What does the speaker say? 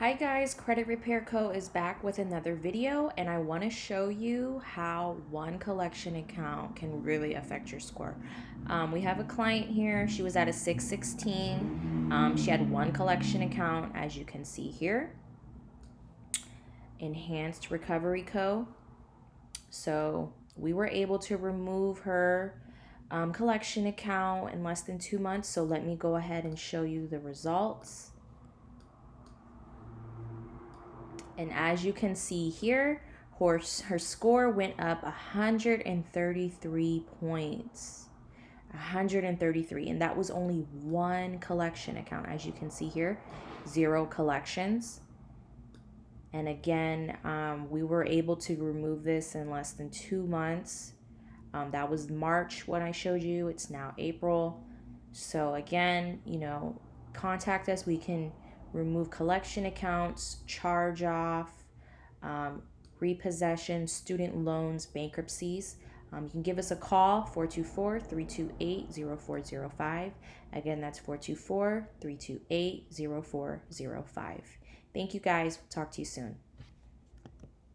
Hi guys, Credit Repair Co. is back with another video, and I want to show you how one collection account can really affect your score. We have a client here. She was at a 616. She had one collection account, as you can see here. Enhanced Recovery Co. So we were able to remove her collection account in less than 2 months. So let me go ahead and show you the results. And as you can see here, her score went up 133 points. 133, and that was only one collection account. As you can see here, 0 collections. And again, we were able to remove this in less than 2 months. That was March when I showed you. It's now April. So again, contact us. We can remove collection accounts, charge off, repossession, student loans, bankruptcies. You can give us a call, 424-328-0405. Again, that's 424-328-0405. Thank you guys. Talk to you soon.